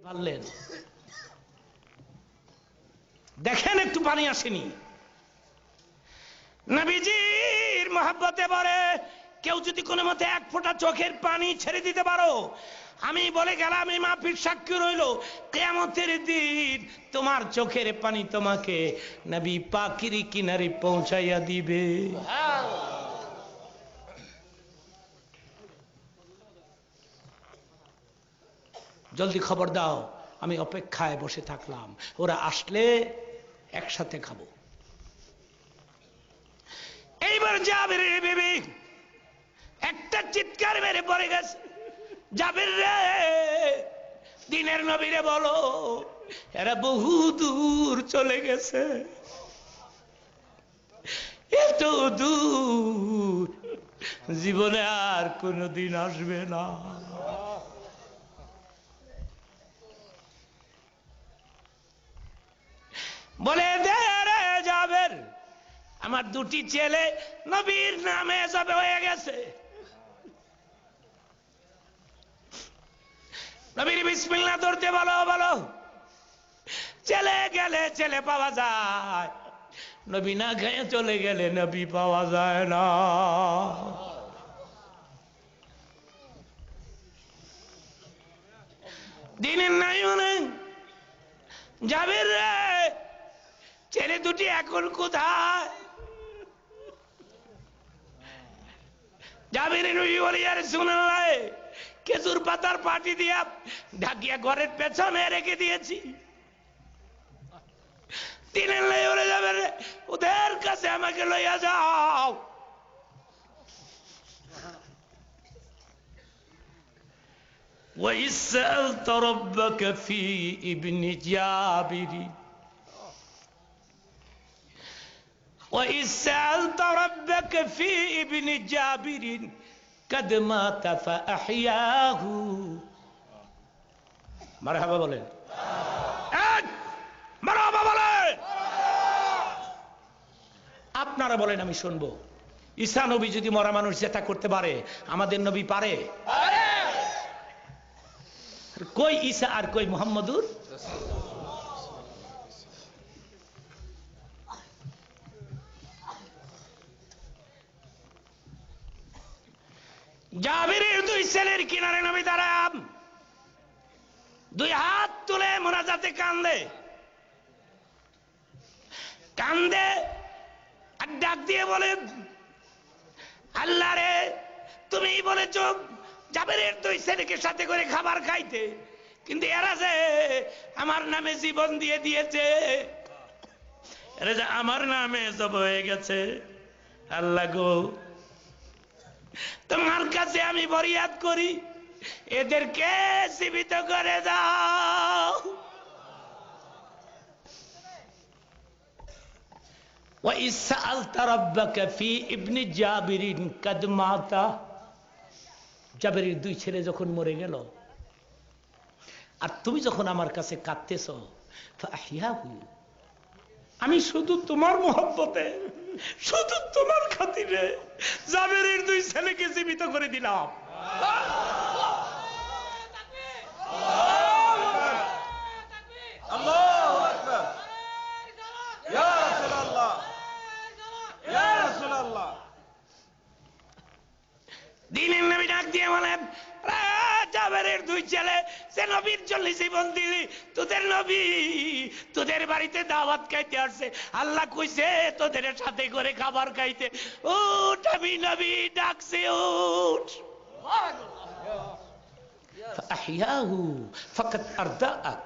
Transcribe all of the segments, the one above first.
পারলেন? দেখেন একটু পানি আসেনি। নবীজির মহব্বতে পড়ে কেউ যদি কোনো মতে এক ফোঁটা চোখের পানি ছেড়ে দিতে পারো, আমি বলে গেলাম এই মাহফিল সাক্ষী রইল, কিয়ামতের দিন তোমার চোখের পানি তোমাকে নবী পাকের কিনারে পৌঁছাইয়া দিবে। জলদি খবর দাও। আমি অপেক্ষায় বসে থাকলাম, ওরা আসলে একসাথে খাবো। এইবার জাবেরের বিবি একটা চিৎকার মেরে পড়ে গেছে, জাবের রে, দিনের নবীরে বলো এরা বহু দূর চলে গেছে, এত দূর জীবনে আর কোনদিন আসবে না। বলে দে রে জাবের, আমার দুটি ছেলে নবীর নামে যাবে হয়ে গেছে। নবীর বিসমিল্লাহ ধরতে বলো বলো। ছেলে গেলে ছেলে পাওয়া যায়, নবী না খেয়ে চলে গেলে নবী পাওয়া যায় না। দিনের নাই অনেক জাবের রে, ছেলে দুটি এখন কোথায়? জাবের নবী বলে ইয়া রাসূলুল্লাহ, খেজুর পাতার পাটি দিয়া ঢাকিয়া ঘরের পেছনে রেখে দিয়েছি। দিনের লাই বলে যাবে রে, ওদের কাছে আমাকে লইয়া যাও। وَإِذْ سَأَلْتَ رَبَّكَ فِي ابْنِ جَابِرٍ وَإِذْ سَأَلْتَ رَبَّكَ فِي ابْنِ جَابِرٍ قَدْ مَاتَ فَأَحْيَاهُ। মারহাবা বলেন, মারহাবা বলেন। আপনারা বলেন আমি শুনবো। ঈসা নবী যদি মরা মানুষ জেতা করতে পারে, আমাদের নবী পারে? কই ঈসা আর কই মুহাম্মদুর? জাবিরের দুই ছেলের কিনারে নবী দাঁড়ান, দুই হাত তুলে মোনাজাতে কান্দে কান্দে আর ডাক দিয়ে বলে, আল্লাহ রে, তুমি বলেছ জাবিরের দুই ছেলেকে সাথে করে খাবার খাইতে, কিন্তু এরা যে আমার নামে জীবন দিয়ে দিয়েছে, এরা যে আমার নামে সব হয়ে গেছে। আল্লাহ গো, তোমার কাছে আমি ফরিয়াদ করি, এদেরকে জীবিত করে দাও। وَإِذْ سَأَلْتَ رَبَّكَ فِي ابْنِ جَابِرٍ قَدْ مَاتَ। জাবেরের দুই ছেলে যখন মরে গেল, আর তুমি যখন আমার কাছে কাঁদতেছ, فَأَحْيَاهُ, আমি শুধু তোমার মহব্বতে, শুধু তোমার খাতিরে জাবেরের দুই ছেলেকে জীবিত করে দিলাম। আল্লাহু আকবার, ইয়া রাসূলুল্লাহ, ইয়া রাসূলুল্লাহ। দিনের নবী ডাক দিয়ে বলেন, জাবেরের দুই ছেলে সে নবীর জন্য জীবন দিলি, তোদের নবী তোদের বাড়িতে দাওয়াত খাইতে আসছে, আল্লাহ কইছে তোদের সাথে করে খাবার খাইতে। উঠ, আমি নবী ডাকছে, উঠ। ফাহিয়াহু ফাকাত আরদাআক।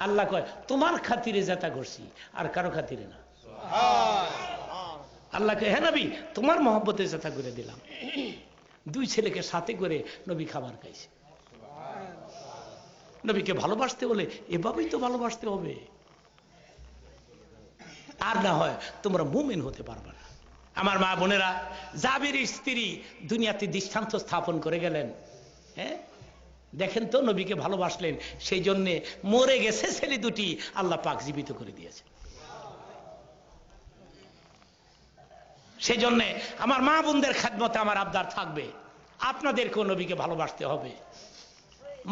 আল্লাহ কয় তোমার খাতিরে যেটা করছি, আর কারো খাতিরে না। আল্লাহ কয়, হ্যাঁ নবী, তোমার মহব্বতে যেটা করে দিলাম। দুই ছেলেকে সাথে করে নবী খাবার খাইছে। নবীকে ভালোবাসতে হলে এভাবেই তো ভালোবাসতে হবে, আর না হয় তোমরা মুমিন হতে পারবে না। আমার মা বোনেরা, জাবির স্ত্রী দুনিয়াতে দৃষ্টান্ত স্থাপন করে গেলেন। হ্যাঁ, দেখেন তো, নবীকে ভালোবাসলেন, সেই জন্য মরে গেছে ছেলে দুটি, আল্লাহ পাক জীবিত করে দিয়েছে। সেই জন্য আমার মা বোনদের খেদমতে আমার আবদার থাকবে, আপনাদেরকেও নবীকে ভালোবাসতে হবে।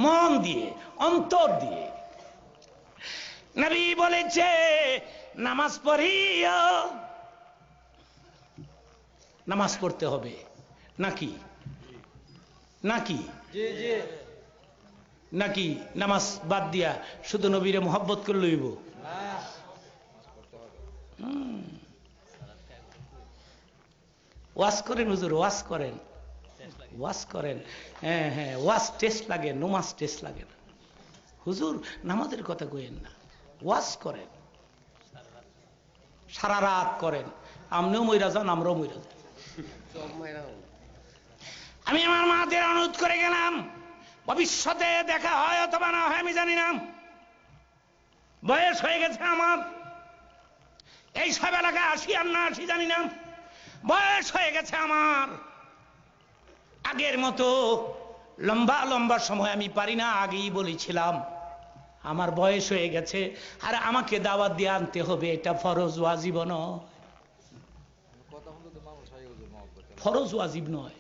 মন দিয়ে, অন্তর দিয়ে। নবী বলেছে নামাজ পড়িও, নামাজ পড়তে হবে নাকি নাকি নাকি নামাজ বাদ দিয়া শুধু নবীরে মোহাব্বত করে লইব? ওয়াজ করেন হুজুর, ওয়াজ করেন, ওয়াজ করেন। হ্যাঁ হ্যাঁ, ওয়াজ টেস্ট লাগে, নমাজ টেস্ট লাগে না। হুজুর নামাজের কথা কইেন না, ওয়াজ করেন, সারা রাত করেন। আপনিও মইরা যান, আমরাও মইরা যান। আমি আমার মাদের অনুরোধ করে গেলাম, ভবিষ্যতে দেখা হয় অথবা না হয় আমি জানি না, বয়স হয়ে গেছে আমার, এই সব এলাকায় আসি আর না আসি জানি না, বয়স হয়ে গেছে আমার, আগের মতো লম্বা লম্বা সময় আমি পারি না। আগেই বলেছিলাম আমার বয়স হয়ে গেছে, আর আমাকে দাওয়াত দিয়ে আনতে হবে, এটা ফরজ ওয়াজিব নয়, ফরজ ওয়াজিব নয়।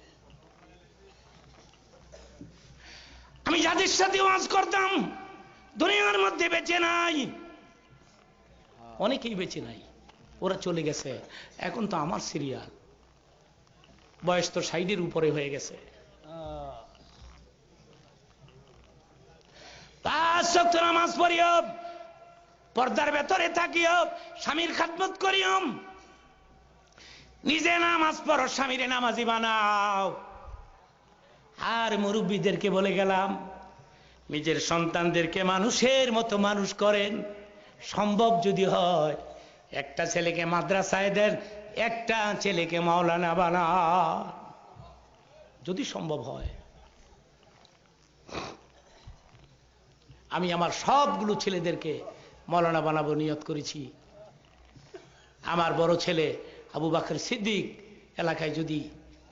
আমি যাদের সাথে ওয়াজ করতাম দুনিয়ার মধ্যে বেঁচে নাই, অনেকেই বেঁচে নাই, ওরা চলে গেছে। এখন তো আমার সিরিয়াল, বয়স তো 60-এর উপরে হয়ে গেছে। 5 ওয়াক্ত নামাজ পড়িও, পর্দার ভেতরে থাকিও, স্বামীর খেদমত করিও, নিজে নামাজ পড়ো, স্বামীরে নামাজি বানাও। আর মুরব্বীদেরকে বলে গেলাম, নিজের সন্তানদেরকে মানুষের মতো মানুষ করেন। সম্ভব যদি হয় একটা ছেলেকে মাদ্রাসায় দেন, একটা ছেলেকে মাওলানা বানান, যদি সম্ভব হয়। আমি আমার সবগুলো ছেলেদেরকে মাওলানা বানাবো নিয়ত করেছি। আমার বড় ছেলে আবু বকর সিদ্দিক এলাকায় যদি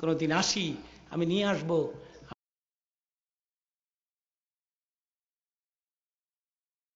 কোনোদিন আসি, আমি নিয়ে আসবো